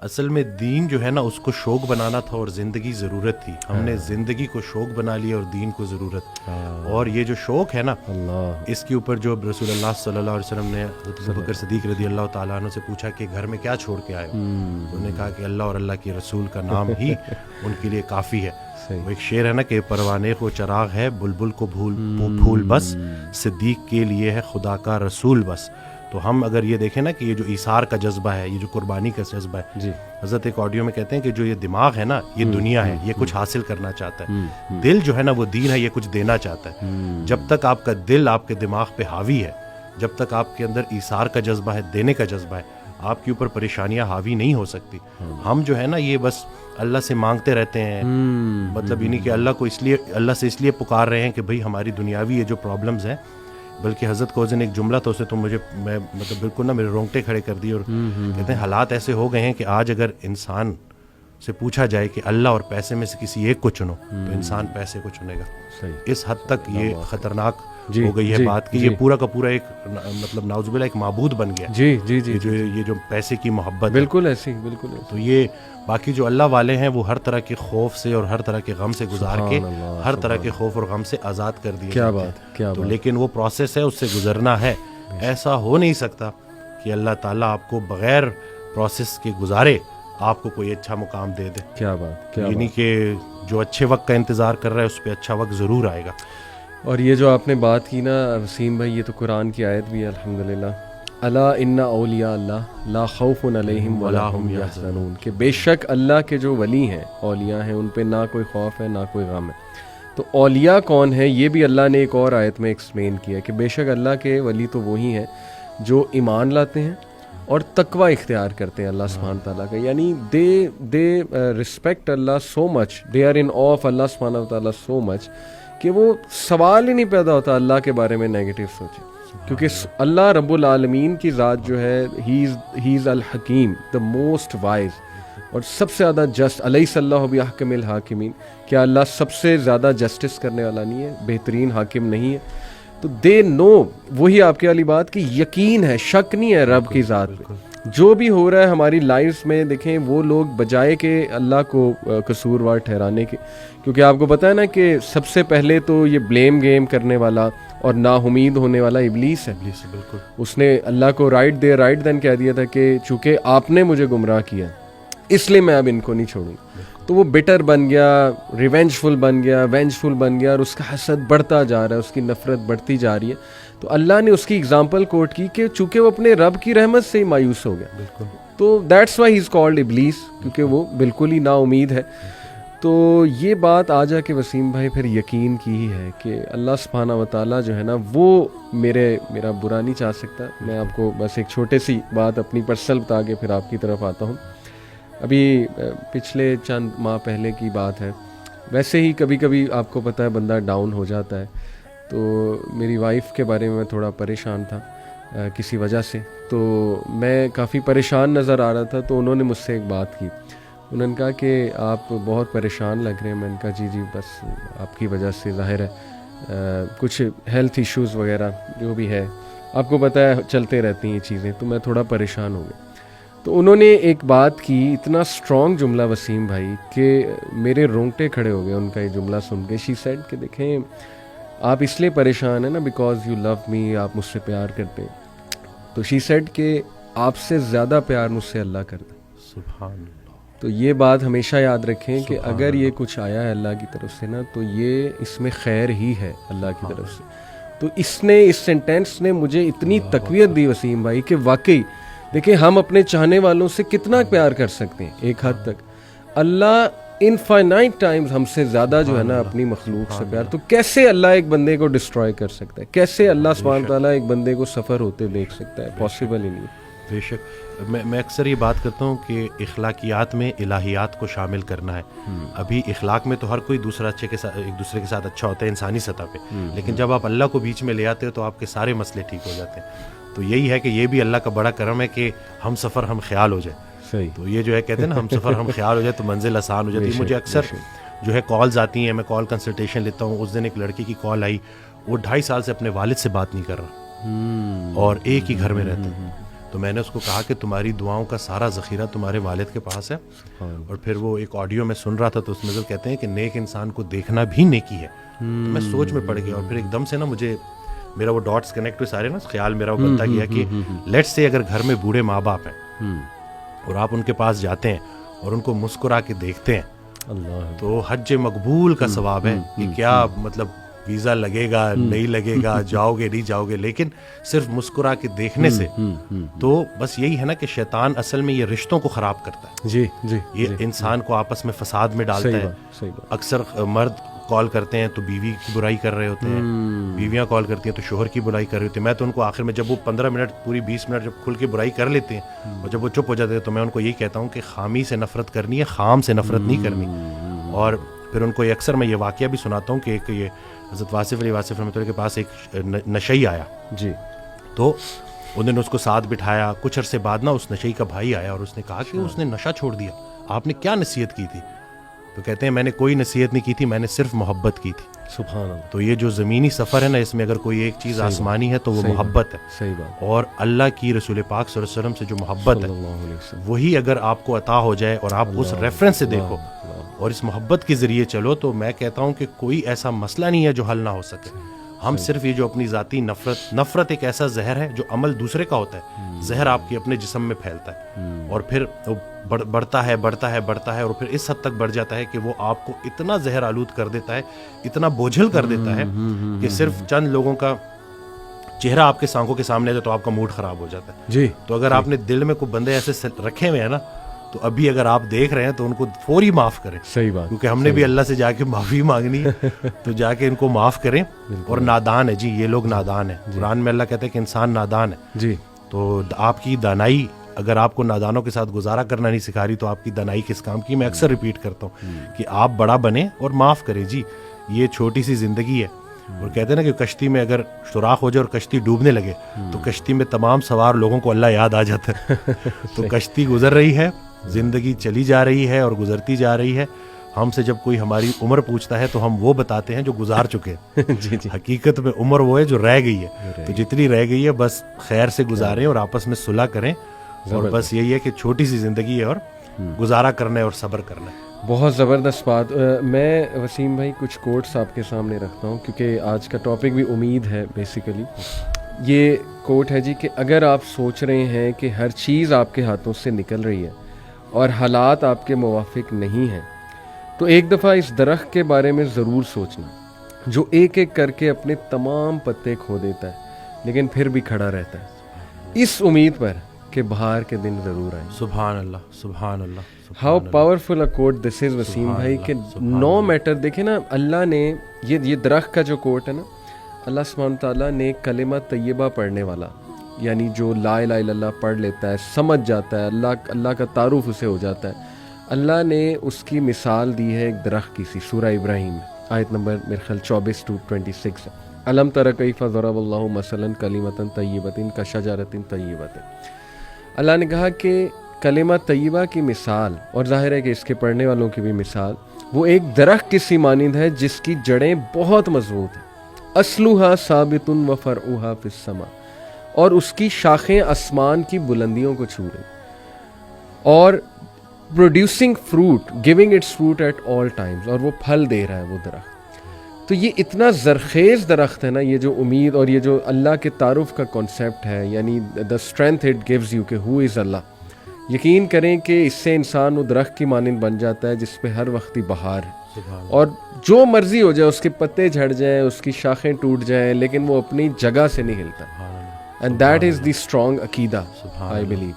اصل میں دین جو ہے نا اس کو شوق بنانا تھا اور زندگی ضرورت تھی. ہم نے زندگی کو شوق بنا لیا اور دین کو ضرورت. اور یہ جو شوق ہے نا اس کے اوپر جو رسول اللہ صلی اللہ علیہ وسلم نے حضرت ابوبکر صدیق رضی اللہ تعالیٰ عنہ سے پوچھا کہ گھر میں کیا چھوڑ کے آئے ہو, انہوں نے کہا کہ اللہ اور اللہ کے رسول کا نام ہی ان کے لیے کافی ہے. وہ ایک شعر ہے نا کہ پروانے کو چراغ ہے بلبل کو پھول بس, صدیق کے لیے ہے خدا کا رسول بس. تو ہم اگر یہ دیکھیں نا کہ یہ جو ایثار کا جذبہ ہے, یہ جو قربانی کا جذبہ ہے جی. حضرت ایک آڈیو میں کہتے ہیں کہ جو یہ دماغ ہے نا یہ دنیا ہے, یہ کچھ حاصل کرنا چاہتا ہے. دل جو ہے نا وہ دین ہے, یہ کچھ دینا چاہتا ہے. جب تک آپ کا دل آپ کے دماغ پہ حاوی ہے, جب تک آپ کے اندر ایثار کا جذبہ ہے, دینے کا جذبہ ہے, آپ کے اوپر پریشانیاں حاوی نہیں ہو سکتی. ہم جو ہے نا یہ بس اللہ سے مانگتے رہتے ہیں, مطلب یہ نہیں کہ اللہ سے اس لیے پکار رہے ہیں کہ بھئی ہماری دنیاوی یہ جو پرابلمز ہیں. بلکہ حضرت کو اس دن ایک جملہ تو اسے تو میں مطلب بالکل نا میرے رونگٹے کھڑے کر دیے, اور کہتے ہیں حالات ایسے ہو گئے ہیں کہ آج اگر انسان سے پوچھا جائے کہ اللہ اور پیسے میں سے کسی ایک کو چنو تو انسان پیسے کو چنے گا. اس حد تک یہ خطرناک ہو گئی ہے بات کہ یہ پورا کا پورا ایک مطلب نعوذ باللہ ایک معبود بن گیا. جی جی جی جو یہ جو پیسے کی محبت بالکل ایسی بالکل. تو یہ باقی جو اللہ والے ہیں وہ ہر طرح کے خوف سے اور ہر طرح کے غم سے گزار کے ہر طرح کے خوف اور غم سے آزاد کر دیے. کیا بات کیا بات. لیکن وہ پروسیس ہے, اس سے گزرنا ہے. ایسا ہو نہیں سکتا کہ اللہ تعالیٰ آپ کو بغیر پروسیس کے گزارے آپ کو کوئی اچھا مقام دے دے. کیا بات کیا یعنی کہ جو اچھے وقت کا انتظار کر رہا ہے اس پہ اچھا وقت ضرور آئے گا. اور یہ جو آپ نے بات کی نا وسیم بھائی, یہ تو قرآن کی آیت بھی ہے الحمدللہ, الا ان اولیاء اللہ لا خوف علیہم ولا هم یحزنون, کہ بے شک اللہ کے جو ولی ہیں, اولیاء ہیں, ان پہ نہ کوئی خوف ہے نہ کوئی غم ہے. تو اولیاء کون ہیں یہ بھی اللہ نے ایک اور آیت میں ایکسپلین کیا کہ بے شک اللہ کے ولی تو وہی ہیں جو ایمان لاتے ہیں اور تقوی اختیار کرتے ہیں اللہ سبحانہ تعالیٰ کا. یعنی they respect Allah so much, they are in awe of Allah سبحانہ تعالیٰ سو مچ کہ وہ سوال ہی نہیں پیدا ہوتا اللہ کے بارے میں نیگیٹو سوچے, کیونکہ اللہ رب العالمین کی ذات جو ہے ہی از الحکیم, دا موسٹ وائز, اور سب سے زیادہ جسٹ. الیس اللہ بأحکم الحاکمین, کیا اللہ سب سے زیادہ جسٹس کرنے والا نہیں ہے, بہترین حاکم نہیں ہے؟ تو دے نو, وہی آپ کے والی بات کہ یقین ہے, شک نہیں ہے رب کی ذات پہ. جو بھی ہو رہا ہے ہماری لائف میں دیکھیں, وہ لوگ بجائے کہ اللہ کو قصوروار ٹھہرانے کے, کیونکہ آپ کو پتہ ہے نا کہ سب سے پہلے تو یہ بلیم گیم کرنے والا اور نا امید ہونے والا ابلیس ہے. بالکل اس نے اللہ کو رائٹ دین کہہ دیا تھا کہ چونکہ آپ نے مجھے گمراہ کیا اس لیے میں اب ان کو نہیں چھوڑوں. تو وہ بٹر بن گیا, ریونجفل بن گیا, اور اس کا حسد بڑھتا جا رہا ہے, اس کی نفرت بڑھتی جا رہی ہے. تو اللہ نے اس کی اگزامپل کوٹ کی کہ چونکہ وہ اپنے رب کی رحمت سے ہی مایوس ہو گیا, بالکل, تو that's why he is called ابلیس, کیونکہ وہ بالکل ہی نا امید ہے. تو یہ بات آ جا کے وسیم بھائی پھر یقین کی ہی ہے کہ اللہ سبحانہ و تعالیٰ جو ہے نا وہ میرا برا نہیں چاہ سکتا. میں آپ کو بس ایک چھوٹے سی بات اپنی پرسنل بتا کے پھر آپ کی طرف آتا ہوں. ابھی پچھلے چند ماہ پہلے کی بات ہے, ویسے ہی کبھی کبھی آپ کو پتہ ہے بندہ ڈاؤن ہو جاتا ہے. تو میری وائف کے بارے میں تھوڑا پریشان تھا کسی وجہ سے, تو میں کافی پریشان نظر آ رہا تھا. تو انہوں نے مجھ سے ایک بات کی, انہوں نے کہا کہ آپ بہت پریشان لگ رہے ہیں. میں نے کہا جی بس آپ کی وجہ سے ظاہر ہے کچھ ہیلتھ ایشوز وغیرہ جو بھی ہے, آپ کو پتہ ہے چلتے رہتی ہیں یہ چیزیں, تو میں تھوڑا پریشان ہو گیا. تو انہوں نے ایک بات کی, اتنا اسٹرانگ جملہ وسیم بھائی کہ میرے رونگٹے کھڑے ہو گئے ان کا یہ جملہ سن کے. شی سیڈ کہ دیکھیں آپ اس لیے پریشان ہیں نا بیکاز یو لو می, آپ مجھ سے پیار کرتے ہیں. تو شی سیڈ کہ آپ سے زیادہ پیار مجھ سے اللہ کرتا ہے. سبحان اللہ. تو یہ بات ہمیشہ یاد رکھیں کہ اگر یہ کچھ آیا ہے اللہ کی طرف سے نا, تو یہ اس میں خیر ہی ہے اللہ کی طرف سے. تو اس سینٹینس نے مجھے اتنی تقویت دی وسیم بھائی کہ واقعی دیکھیں ہم اپنے چاہنے والوں سے کتنا پیار کر سکتے ہیں ایک حد تک. اللہ انفائنائٹ ٹائمز ہم سے زیادہ جو ہے نا اپنی مخلوق سے پیار, تو کیسے اللہ ایک بندے کو ڈسٹروائے کر سکتا ہے, کیسے اللہ سبحانہ تعالیٰ ایک بندے کو سفر ہوتے دیکھ سکتا ہے؟ پاسبل ہی نہیں. بے شک میں اکثر یہ بات کرتا ہوں کہ اخلاقیات میں الہیات کو شامل کرنا ہے. ابھی اخلاق میں تو ہر کوئی ایک دوسرے کے ساتھ اچھا ہوتا ہے انسانی سطح پہ, لیکن جب آپ اللہ کو بیچ میں لے آتے ہو تو آپ کے سارے مسئلے ٹھیک ہو جاتے ہیں. تو یہی ہے کہ یہ بھی اللہ کا بڑا کرم ہے کہ ہم سفر ہم خیال ہو جائے. صحیح. تو یہ جو ہے کہتے ہیں نا ہم سفر ہم خیال ہو جائے تو منزل آسان ہو جاتی ہے. مجھے اکثر جو ہے کالز آتی ہیں, میں کال کنسلٹیشن لیتا ہوں. اس دن ایک لڑکی کی کال آئی, وہ 2.5 سال سے اپنے والد سے بات نہیں کر رہا اور ایک ہی گھر میں رہتا ہے. تو میں نے اس کو کہا کہ تمہاری دعاؤں کا سارا ذخیرہ تمہارے والد کے پاس ہے. اور پھر وہ ایک آڈیو میں سن رہا تھا تو اس میں کہتے ہیں کہ نیک انسان کو دیکھنا بھی نیکی ہے. تو میں سوچ میں پڑ گیا اور پھر ایک دم سے نا مجھے میرا وہ ڈاٹس کنیکٹ ہوئے سارے نا, خیال میرا وہ بنتا گیا کہ لیٹس سے اگر گھر میں بوڑھے ماں باپ ہیں اور آپ ان کے پاس جاتے ہیں اور ان کو مسکرا کے دیکھتے ہیں تو حج مقبول کا ثواب ہے. کہ کیا مطلب ویزا لگے گا نہیں لگے گا, جاؤ گے نہیں جاؤ گے, لیکن صرف مسکرا کے دیکھنے سے. تو بس یہی ہے نا کہ شیطان اصل میں یہ رشتوں کو خراب کرتا ہے. جی جی, یہ انسان کو آپس میں فساد میں ڈالتا ہے. اکثر مرد کال کرتے ہیں تو بیوی کی برائی کر رہے ہوتے ہیں, بیویاں کال کرتی ہیں تو شوہر کی برائی کر رہے ہوتے ہیں. میں تو ان کو آخر میں جب وہ 15 منٹ پوری 20 منٹ جب کھل کے برائی کر لیتے ہیں اور جب وہ چپ ہو جاتے ہیں تو میں ان کو یہی کہتا ہوں کہ خامی سے نفرت کرنی ہے, خام سے نفرت نہیں کرنی. اور پھر ان کو اکثر میں یہ واقعہ بھی سناتا ہوں کہ ایک یہ حضرت واصف علی واصف رحمۃ اللہ کے پاس ایک نشئی آیا جی, تو انہوں نے اس کو ساتھ بٹھایا. کچھ عرصے بعد نا اس نشئی کا بھائی آیا اور اس نے کہا کہ اس نے نشہ چھوڑ دیا, آپ نے کیا نصیحت کی تھی؟ تو کہتے ہیں میں نے کوئی نصیحت نہیں کی تھی, میں نے صرف محبت کی تھی. سبحان اللہ. تو یہ جو زمینی سفر ہے نا, اس میں اگر کوئی ایک چیز آسمانی ہے تو وہ محبت ہے. صحیح بات. اور اللہ کی رسول پاک صلی اللہ علیہ وسلم سے جو محبت ہے وہی اگر آپ کو عطا ہو جائے اور آپ اس ریفرنس سے دیکھو اور اس محبت کے ذریعے چلو تو میں کہتا ہوں کہ کوئی ایسا مسئلہ نہیں ہے جو حل نہ ہو سکے. ہم صرف یہ جو اپنی ذاتی نفرت ایک ایسا زہر ہے جو عمل دوسرے کا ہوتا ہے, زہر آپ کے اپنے جسم میں پھیلتا ہے اور پھر بڑھتا ہے اور پھر اس حد تک بڑھ جاتا ہے کہ وہ آپ کو اتنا زہر آلود کر دیتا ہے, اتنا بوجھل کر دیتا ہے کہ صرف چند لوگوں کا چہرہ آپ کے آنکھوں کے سامنے ہے تو آپ کا موڈ خراب ہو جاتا ہے. جی, تو اگر آپ نے دل میں کوئی بندے ایسے رکھے ہوئے ہیں نا تو ابھی اگر آپ دیکھ رہے ہیں تو ان کو فوری معاف کریں. صحیح بات. کیونکہ ہم نے بھی اللہ سے جا کے معافی مانگنی ہے تو جا کے ان کو معاف کریں. اور نادان ہے جی, یہ لوگ نادان ہیں. قرآن میں اللہ کہتا ہے کہ انسان نادان ہے. جی, تو آپ کی دانائی اگر آپ کو نادانوں کے ساتھ گزارا کرنا نہیں سکھا رہی تو آپ کی دانائی کس کام کی. میں اکثر ریپیٹ کرتا ہوں کہ آپ بڑا بنیں اور معاف کریں. جی, یہ چھوٹی سی زندگی ہے. اور کہتے ہیں نا کہ کشتی میں اگر سوراخ ہو جائے اور کشتی ڈوبنے لگے تو کشتی میں تمام سوار لوگوں کو اللہ یاد آ جاتا ہے. تو کشتی گزر رہی ہے, زندگی چلی جا رہی ہے اور گزرتی جا رہی ہے. ہم سے جب کوئی ہماری عمر پوچھتا ہے تو ہم وہ بتاتے ہیں جو گزار چکے ہیں. جی جی, حقیقت میں عمر وہ ہے جو رہ گئی ہے. تو جتنی رہ گئی ہے بس خیر سے گزاریں اور آپس میں صلح کریں. اور بس یہی ہے کہ چھوٹی سی زندگی ہے اور گزارا کرنا ہے اور صبر کرنا ہے. بہت زبردست بات. میں وسیم بھائی کچھ کوٹس آپ کے سامنے رکھتا ہوں کیونکہ آج کا ٹاپک بھی امید ہے بیسیکلی. یہ کوٹ ہے جی کہ اگر آپ سوچ رہے ہیں کہ ہر چیز آپ کے ہاتھوں سے نکل رہی ہے اور حالات آپ کے موافق نہیں ہیں تو ایک دفعہ اس درخت کے بارے میں ضرور سوچنا جو ایک ایک کر کے اپنے تمام پتے کھو دیتا ہے لیکن پھر بھی کھڑا رہتا ہے, اس امید پر کہ بہار کے دن ضرور آئیں. سبحان اللہ, سبحان اللہ. ہاؤ پاورفل اے کوٹ دس از وسیم بھائی کہ نو میٹر. دیکھیں نا, اللہ نے یہ درخت کا جو کوٹ ہے نا, اللہ سبحانہ تعالیٰ نے کلمہ طیبہ پڑھنے والا, یعنی جو لا الہ الا اللہ پڑھ لیتا ہے, سمجھ جاتا ہے, اللہ کا تعارف اسے ہو جاتا ہے, اللہ نے اس کی مثال دی ہے ایک درخت کی سی. سورہ ابراہیم آیت نمبر میرے خیال 24-26 ہے. الم تر کیف ضرب اللہ مثلا کلمۃ طیبۃ کشجرۃ طیبۃ. اللہ نے کہا کہ کلمہ طیبہ کی مثال, اور ظاہر ہے کہ اس کے پڑھنے والوں کی بھی مثال, وہ ایک درخت کی سی مانند ہے جس کی جڑیں بہت مضبوط ہیں. اصلها ثابت و فرعها فی السماء, اور اس کی شاخیں آسمان کی بلندیوں کو چھو رہی, اور producing fruit, giving its fruit at all times, اور وہ پھل دے رہا ہے وہ درخت. تو یہ اتنا زرخیز درخت ہے نا, یہ جو امید اور یہ جو اللہ کے تعارف کا کانسیپٹ ہے, یعنی the strength it gives you کہ ہو از اللہ. یقین کریں کہ اس سے انسان وہ درخت کی مانند بن جاتا ہے جس پہ ہر وقت ہی بہار ہے, اور جو مرضی ہو جائے, اس کے پتے جھڑ جائیں, اس کی شاخیں ٹوٹ جائیں, لیکن وہ اپنی جگہ سے نہیں ہلتا. And that is the strong عقیدہ آئی بلیو.